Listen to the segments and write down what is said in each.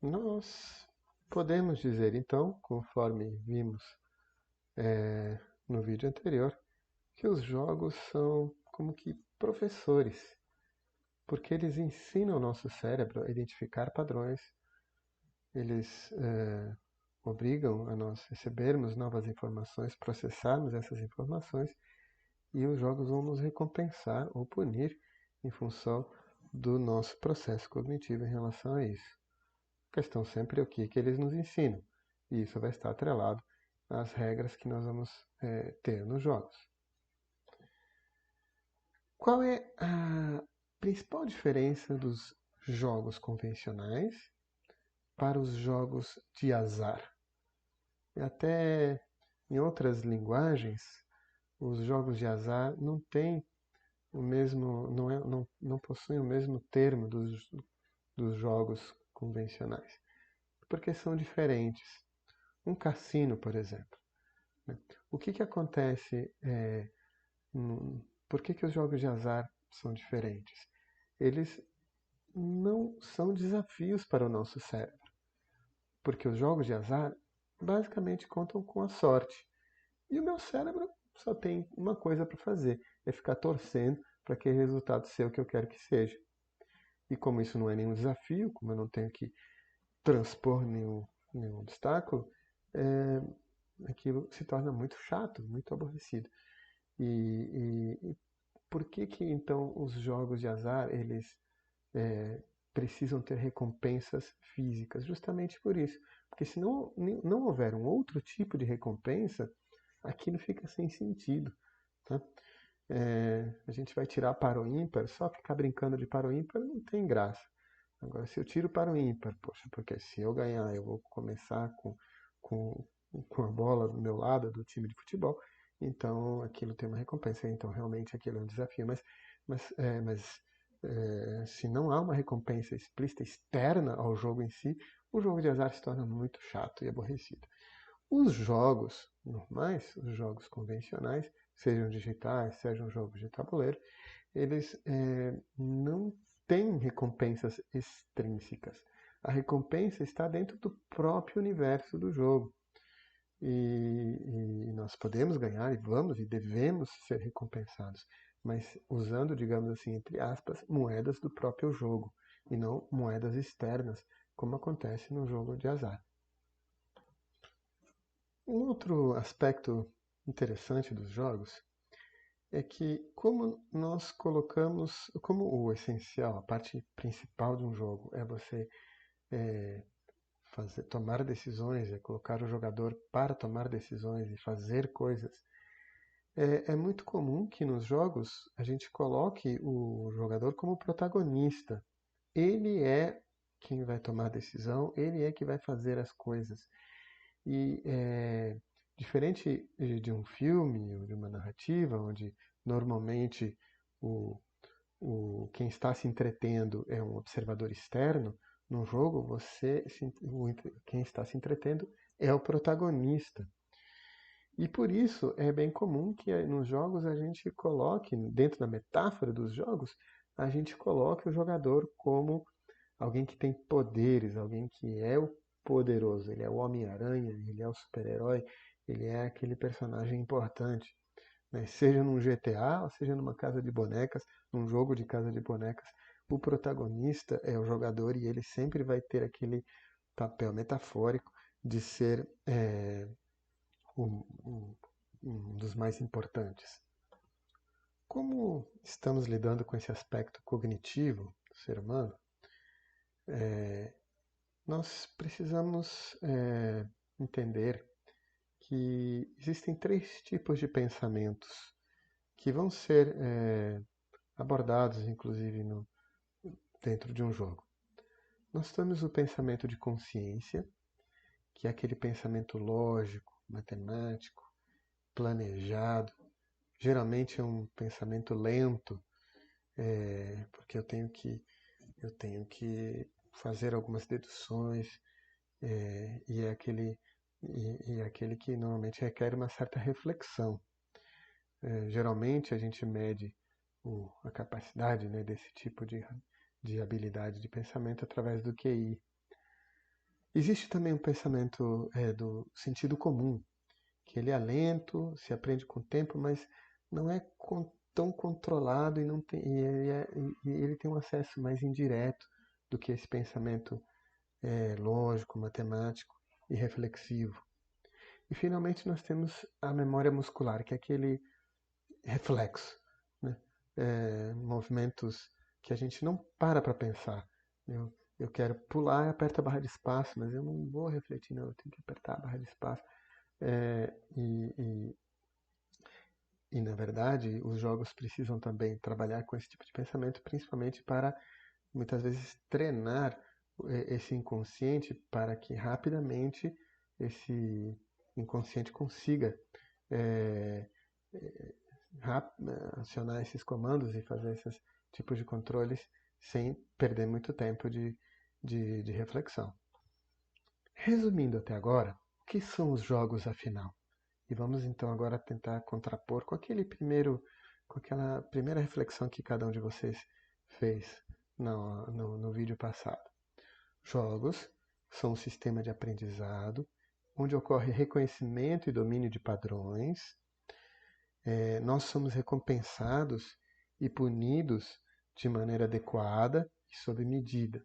Nós podemos dizer, então, conforme vimos no vídeo anterior, que os jogos são como que professores, porque eles ensinam o nosso cérebro a identificar padrões, eles obrigam a nós recebermos novas informações, processarmos essas informações, e os jogos vão nos recompensar ou punir em função do nosso processo cognitivo em relação a isso. A questão sempre é o que eles nos ensinam, e isso vai estar atrelado às regras que nós vamos ter nos jogos. Qual é a principal diferença dos jogos convencionais para os jogos de azar? E até em outras linguagens, os jogos de azar não têm o mesmo, não possuem o mesmo termo dos jogos convencionais, porque são diferentes. Um cassino, por exemplo, né? O que acontece? Por que os jogos de azar são diferentes? Eles não são desafios para o nosso cérebro, porque os jogos de azar basicamente contam com a sorte. E o meu cérebro só tem uma coisa para fazer, é ficar torcendo para que o resultado seja o que eu quero que seja. E como isso não é nenhum desafio, como eu não tenho que transpor nenhum obstáculo, é, aquilo se torna muito chato, muito aborrecido. E por que então os jogos de azar eles é, precisam ter recompensas físicas? Justamente por isso, porque se não houver um outro tipo de recompensa, aquilo fica sem sentido. Tá? A gente vai tirar para o ímpar, só ficar brincando de para o ímpar não tem graça. Agora, se eu tiro para o ímpar, poxa, porque se eu ganhar, eu vou começar com, com a bola do meu lado do time de futebol, então aquilo tem uma recompensa. Então, realmente, aquilo é um desafio. Mas se não há uma recompensa explícita externa ao jogo em si, o jogo de azar se torna muito chato e aborrecido. Os jogos normais, os jogos convencionais, sejam digitais, sejam jogos de tabuleiro, eles não têm recompensas extrínsecas. A recompensa está dentro do próprio universo do jogo. E nós podemos ganhar e vamos e devemos ser recompensados, mas usando, digamos assim, entre aspas, moedas do próprio jogo e não moedas externas, como acontece no jogo de azar. Um outro aspecto interessante dos jogos é que como nós colocamos, como o essencial, a parte principal de um jogo é você é, tomar decisões, é colocar o jogador para tomar decisões e fazer coisas, é muito comum que nos jogos a gente coloque o jogador como protagonista. Ele é quem vai tomar a decisão, ele é que vai fazer as coisas. E diferente de um filme ou de uma narrativa, onde normalmente o, quem está se entretendo é um observador externo, no jogo quem está se entretendo é o protagonista. E por isso é bem comum que nos jogos a gente coloque, dentro da metáfora dos jogos, a gente coloque o jogador como alguém que tem poderes, alguém que é o poderoso. Ele é o Homem-Aranha, ele é o super-herói, ele é aquele personagem importante. Né? Seja num GTA, ou seja numa casa de bonecas, num jogo de casa de bonecas, o protagonista é o jogador e ele sempre vai ter aquele papel metafórico de ser um, um, um dos mais importantes. Como estamos lidando com esse aspecto cognitivo do ser humano, nós precisamos entender que existem três tipos de pensamentos que vão ser abordados, inclusive, dentro de um jogo. Nós temos o pensamento de consciência, que é aquele pensamento lógico, matemático, planejado. Geralmente é um pensamento lento, porque eu tenho que fazer algumas deduções, e é aquele que normalmente requer uma certa reflexão. Geralmente a gente mede a capacidade, né, desse tipo de habilidade de pensamento através do QI. Existe também um pensamento do sentido comum, que ele é lento, se aprende com o tempo, mas não é tão controlado e, não tem, e ele tem um acesso mais indireto do que esse pensamento lógico, matemático e reflexivo. E finalmente nós temos a memória muscular, que é aquele reflexo, né? Movimentos que a gente não para pensar. Eu quero pular e aperto a barra de espaço, mas eu não vou refletir, não, eu tenho que apertar a barra de espaço. É, e, e, e, na verdade, os jogos precisam também trabalhar com esse tipo de pensamento, principalmente para, muitas vezes, treinar esse inconsciente para que rapidamente esse inconsciente consiga é, acionar esses comandos e fazer esses tipos de controles sem perder muito tempo de reflexão. Resumindo até agora, o que são os jogos afinal? E vamos então agora tentar contrapor com aquela primeira reflexão que cada um de vocês fez no vídeo passado. Jogos são um sistema de aprendizado onde ocorre reconhecimento e domínio de padrões. Nós somos recompensados e punidos de maneira adequada e sob medida.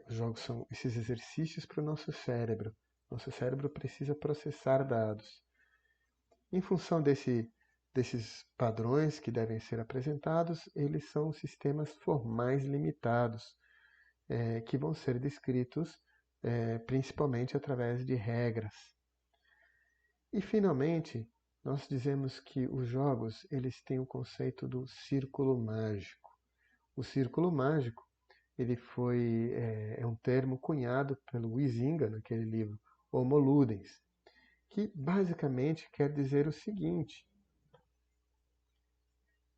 Os jogos são esses exercícios para o nosso cérebro. Nosso cérebro precisa processar dados. Em função desses padrões que devem ser apresentados, eles são sistemas formais limitados, que vão ser descritos principalmente através de regras. E, finalmente, nós dizemos que os jogos eles têm o conceito do círculo mágico. O círculo mágico ele é um termo cunhado pelo Huizinga naquele livro Homo Ludens, que basicamente quer dizer o seguinte: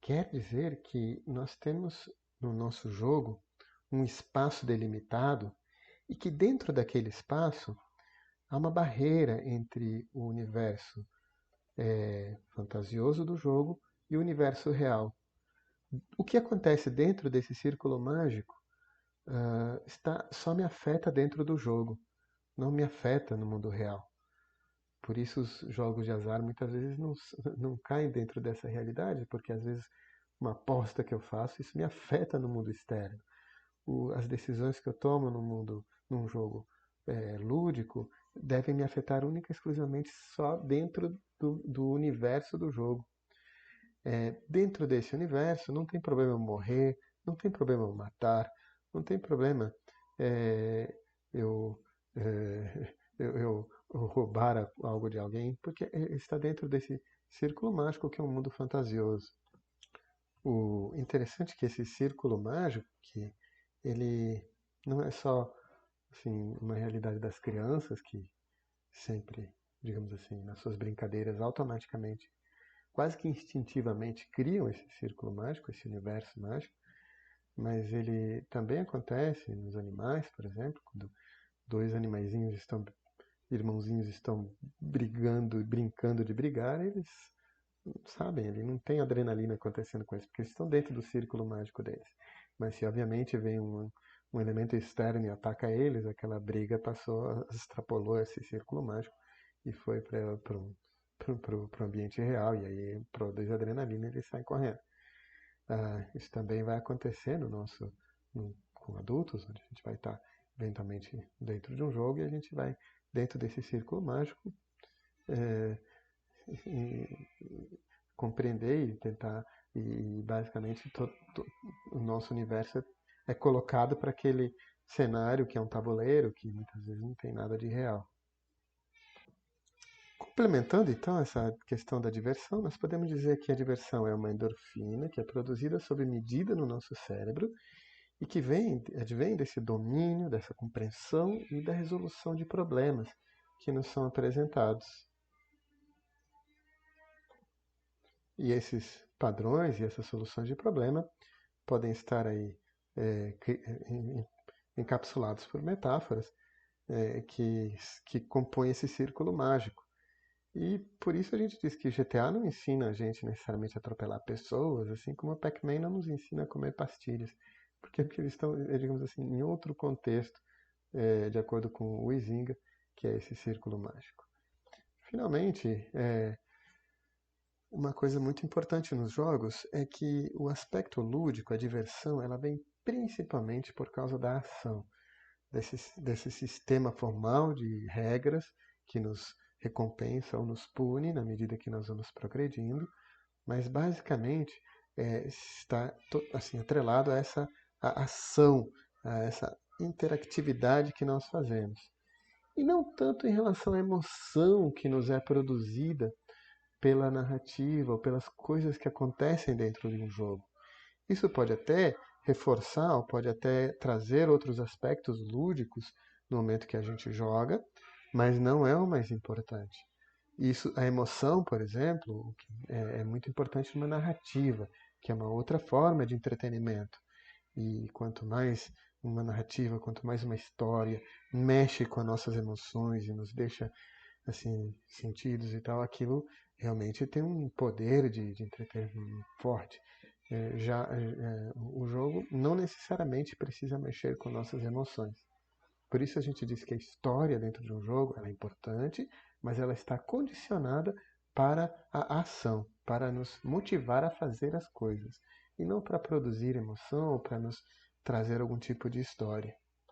quer dizer que nós temos no nosso jogo um espaço delimitado e que dentro daquele espaço há uma barreira entre o universo fantasioso do jogo e o universo real. O que acontece dentro desse círculo mágico só me afeta dentro do jogo, não me afeta no mundo real. Por isso os jogos de azar muitas vezes não caem dentro dessa realidade, porque às vezes uma aposta que eu faço, isso me afeta no mundo externo. As decisões que eu tomo num jogo lúdico, devem me afetar única e exclusivamente só dentro do universo do jogo. Dentro desse universo não tem problema eu morrer, não tem problema eu matar, não tem problema eu, eu roubar algo de alguém, porque está dentro desse círculo mágico que é um mundo fantasioso. O interessante é que esse círculo mágico, que ele não é só assim, uma realidade das crianças que sempre, digamos assim, nas suas brincadeiras automaticamente, quase que instintivamente criam esse círculo mágico, esse universo mágico, mas ele também acontece nos animais, por exemplo, quando dois irmãozinhos estão brigando e brincando de brigar, eles sabem, ele não tem adrenalina acontecendo com eles, porque eles estão dentro do círculo mágico deles. Mas se obviamente vem um elemento externo e ataca eles, aquela briga extrapolou esse círculo mágico e foi para o ambiente real, e aí produz adrenalina e eles saem correndo. Isso também vai acontecer com adultos, onde a gente vai estar eventualmente dentro de um jogo e a gente vai dentro desse círculo mágico e compreender e tentar e basicamente o nosso universo é colocado para aquele cenário que é um tabuleiro que muitas vezes não tem nada de real. Complementando então essa questão da diversão, nós podemos dizer que a diversão é uma endorfina que é produzida sob medida no nosso cérebro e que advém desse domínio, dessa compreensão e da resolução de problemas que nos são apresentados. E esses padrões e essas soluções de problema podem estar aí encapsulados por metáforas que compõem esse círculo mágico. E por isso a gente diz que GTA não ensina a gente necessariamente a atropelar pessoas, assim como a Pac-Man não nos ensina a comer pastilhas, porque eles estão, digamos assim, em outro contexto de acordo com o Huizinga, que é esse círculo mágico. Finalmente, uma coisa muito importante nos jogos é que o aspecto lúdico, a diversão, ela vem principalmente por causa da ação, desse sistema formal de regras que nos recompensa ou nos pune na medida que nós vamos progredindo, mas basicamente está assim, atrelado a essa ação, a essa interatividade que nós fazemos. E não tanto em relação à emoção que nos é produzida pela narrativa ou pelas coisas que acontecem dentro de um jogo. Isso pode até reforçar ou pode até trazer outros aspectos lúdicos no momento que a gente joga, mas não é o mais importante. Isso, a emoção, por exemplo, é muito importante numa narrativa, que é uma outra forma de entretenimento. E quanto mais uma narrativa, quanto mais uma história mexe com as nossas emoções e nos deixa assim sentidos e tal, aquilo realmente tem um poder de entretenimento forte. O jogo não necessariamente precisa mexer com nossas emoções. Por isso a gente diz que a história dentro de um jogo ela é importante, mas ela está condicionada para a ação, para nos motivar a fazer as coisas, e não para produzir emoção ou para nos trazer algum tipo de história.